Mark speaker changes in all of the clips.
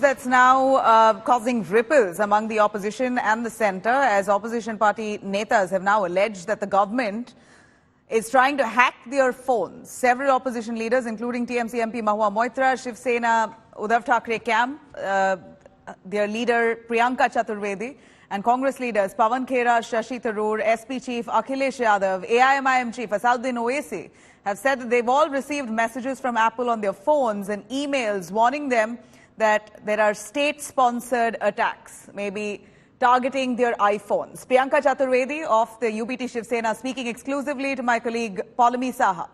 Speaker 1: that's now causing ripples among the opposition and the centre, as opposition party netas have now alleged that the government is trying to hack their phones. Several opposition leaders, including TMC MP Mahua Moitra, Shiv Sena Uddhav Thackeray camp, their leader Priyanka Chaturvedi, and Congress leaders Pawan Khera, Shashi Tharoor, SP Chief Akhilesh Yadav, AIMIM Chief Asauddin Owaisi have said that they've all received messages from Apple on their phones and emails warning them that there are state-sponsored attacks, maybe targeting their iPhones. Priyanka Chaturvedi of the UBT Shiv Sena speaking exclusively to my colleague Paulami Saha.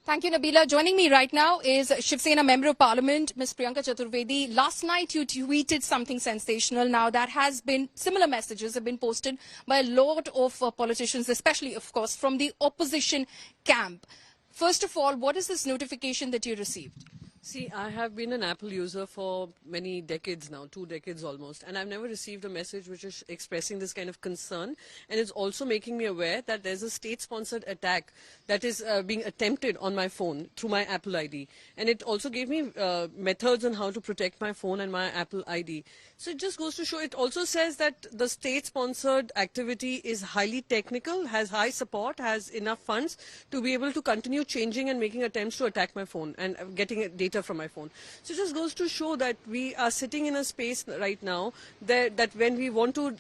Speaker 2: Thank you, Nabila. Joining me right now is Shiv Sena Member of Parliament, Ms. Priyanka Chaturvedi. Last night you tweeted something sensational. Now that has been, similar messages have been posted by a lot of politicians, especially, of course, from the opposition camp. First of all, what is this notification that you received?
Speaker 3: See, I have been an Apple user for many decades now, 2 decades almost, and I've never received a message which is expressing this kind of concern, and it's also making me aware that there's a state-sponsored attack that is being attempted on my phone through my Apple ID, and it also gave me methods on how to protect my phone and my Apple ID. So it just goes to show, it also says that the state-sponsored activity is highly technical, has high support, has enough funds to be able to continue changing and making attempts to attack my phone and getting data from my phone. So it just goes to show that we are sitting in a space right now that when we want to,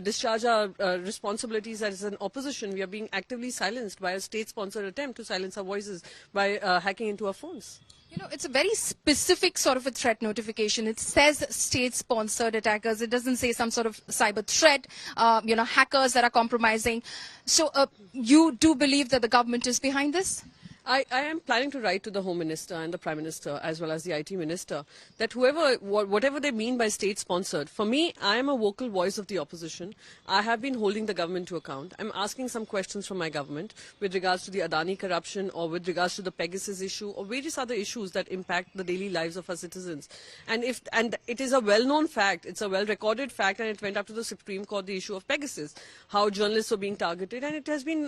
Speaker 3: discharge our responsibilities as an opposition, we are being actively silenced by a state-sponsored attempt to silence our voices by hacking into our phones.
Speaker 2: You know, it's a very specific sort of a threat notification. It says state-sponsored attackers. It doesn't say some sort of cyber threat, hackers that are compromising. So you do believe that the government is behind this?
Speaker 3: I am planning to write to the Home Minister and the Prime Minister as well as the IT Minister that whatever they mean by state-sponsored, for me, I am a vocal voice of the opposition. I have been holding the government to account. I'm asking some questions from my government with regards to the Adani corruption or with regards to the Pegasus issue or various other issues that impact the daily lives of our citizens. And it is a well-known fact, it's a well-recorded fact, and it went up to the Supreme Court, the issue of Pegasus, how journalists were being targeted, and it has been,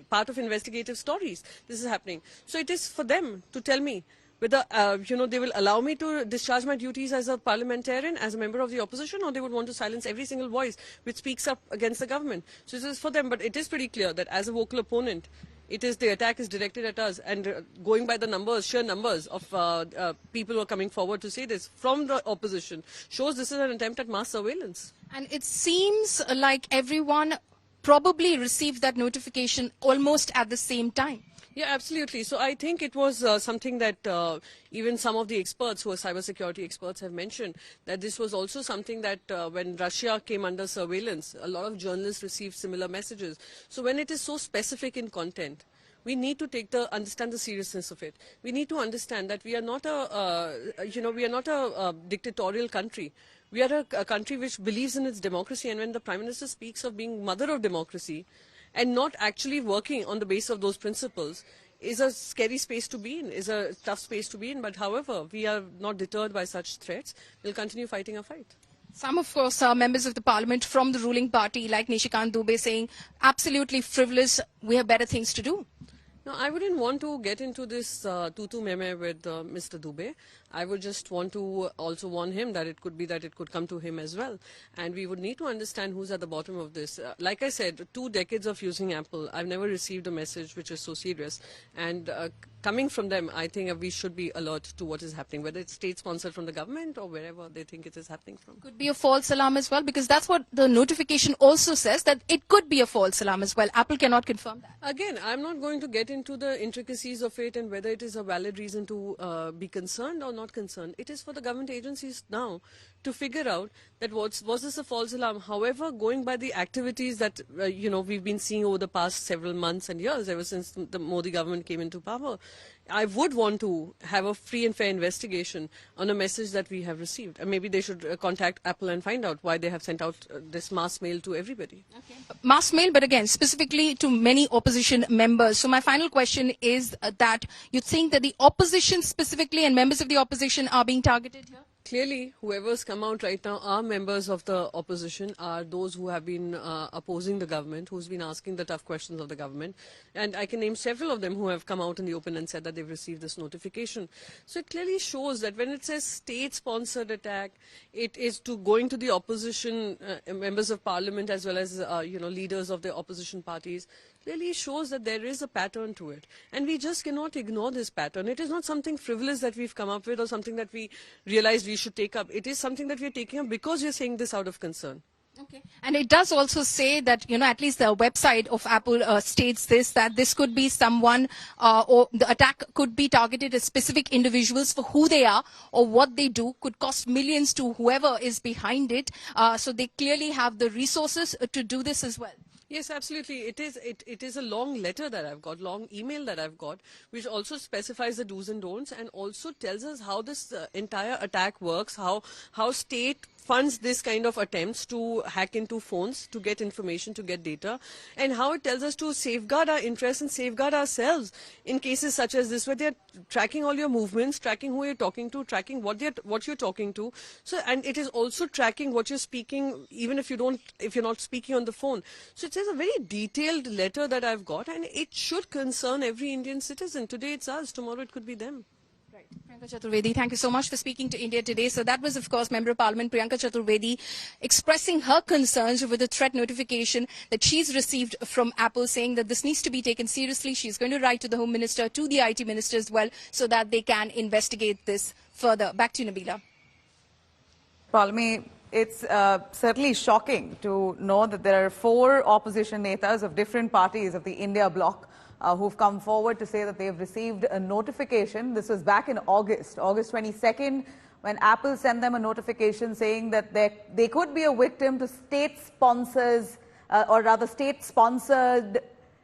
Speaker 3: part of investigative stories. This is happening. So it is for them to tell me whether, they will allow me to discharge my duties as a parliamentarian, as a member of the opposition, or they would want to silence every single voice which speaks up against the government. So this is for them, but it is pretty clear that as a vocal opponent, the attack is directed at us, and going by the numbers, sheer numbers of people who are coming forward to say this from the opposition shows this is an attempt at mass surveillance.
Speaker 2: And it seems like everyone probably received that notification almost at the same time.
Speaker 3: Yeah, absolutely. So I think it was something that even some of the experts who are cybersecurity experts have mentioned, that this was also something that when Russia came under surveillance, a lot of journalists received similar messages. So when it is so specific in content, we need to understand the seriousness of it. We need to understand that we are not a dictatorial country. We are a country which believes in its democracy, and when the Prime Minister speaks of being mother of democracy, and not actually working on the basis of those principles, is a scary space to be in, is a tough space to be in. But however, we are not deterred by such threats. We'll continue fighting our fight.
Speaker 2: Some, of course, are members of the parliament from the ruling party, like Nishikant Dubey, saying absolutely frivolous, we have better things to do.
Speaker 3: No, I wouldn't want to get into this tutu meme with Mr. Dubey. I would just want to also warn him that it could come to him as well. And we would need to understand who's at the bottom of this. Like I said, 2 decades of using Apple, I've never received a message which is so serious. And coming from them, I think we should be alert to what is happening, whether it's state-sponsored from the government or wherever they think it is happening from.
Speaker 2: Could be a false alarm as well, because that's what the notification also says, that it could be a false alarm as well. Apple cannot confirm that.
Speaker 3: Again, I'm not going to get into the intricacies of it and whether it is a valid reason to be concerned or not concerned. It is for the government agencies now to figure out that was this a false alarm. However, going by the activities that we've been seeing over the past several months and years, ever since the Modi government came into power, I would want to have a free and fair investigation on a message that we have received. And maybe they should contact Apple and find out why they have sent out this mass mail to everybody.
Speaker 2: Okay. Mass mail, but again, specifically to many opposition members. So my final question is that you think that the opposition specifically and members of the opposition are being targeted here?
Speaker 3: Clearly, whoever's come out right now are members of the opposition, are those who have been opposing the government, who's been asking the tough questions of the government. And I can name several of them who have come out in the open and said that they've received this notification. So it clearly shows that when it says state-sponsored attack, it is to going to the opposition members of parliament as well as leaders of the opposition parties. Clearly shows that there is a pattern to it. And we just cannot ignore this pattern. It is not something frivolous that we've come up with or something that we realized we should take up. It is something that we are taking up because we are saying this out of concern.
Speaker 2: Okay. And it does also say that, at least the website of Apple states this, that this could be someone or the attack could be targeted at specific individuals for who they are or what they do, could cost millions to whoever is behind it. So they clearly have the resources to do this as well.
Speaker 3: Yes, absolutely. It is a long letter that I've got, long email that I've got, which also specifies the do's and don'ts and also tells us how this entire attack works, how state funds this kind of attempts to hack into phones, to get information, to get data, and how it tells us to safeguard our interests and safeguard ourselves in cases such as this, where they're tracking all your movements, tracking who you're talking to, tracking what you're talking to. So, and it is also tracking what you're speaking, even if you're not speaking on the phone. So it says a very detailed letter that I've got, and it should concern every Indian citizen. Today it's us, tomorrow it could be them.
Speaker 2: Right. Priyanka Chaturvedi, thank you so much for speaking to India Today. So that was, of course, Member of Parliament Priyanka Chaturvedi expressing her concerns over the threat notification that she's received from Apple, saying that this needs to be taken seriously. She's going to write to the Home Minister, to the IT Minister as well, so that they can investigate this further. Back to you, Nabila.
Speaker 1: Palmi, it's certainly shocking to know that there are 4 opposition netas of different parties of the India bloc who've come forward to say that they've received a notification. This was back in August 22nd, when Apple sent them a notification saying that they could be a victim to state sponsors, or rather state-sponsored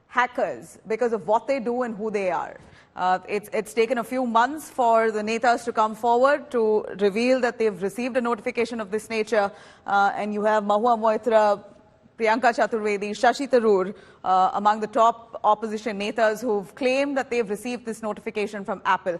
Speaker 1: hackers because of what they do and who they are. It's taken a few months for the netas to come forward to reveal that they've received a notification of this nature. And you have Mahua Moitra, Priyanka Chaturvedi, Shashi Tharoor among the top opposition netas who've claimed that they've received this notification from Apple.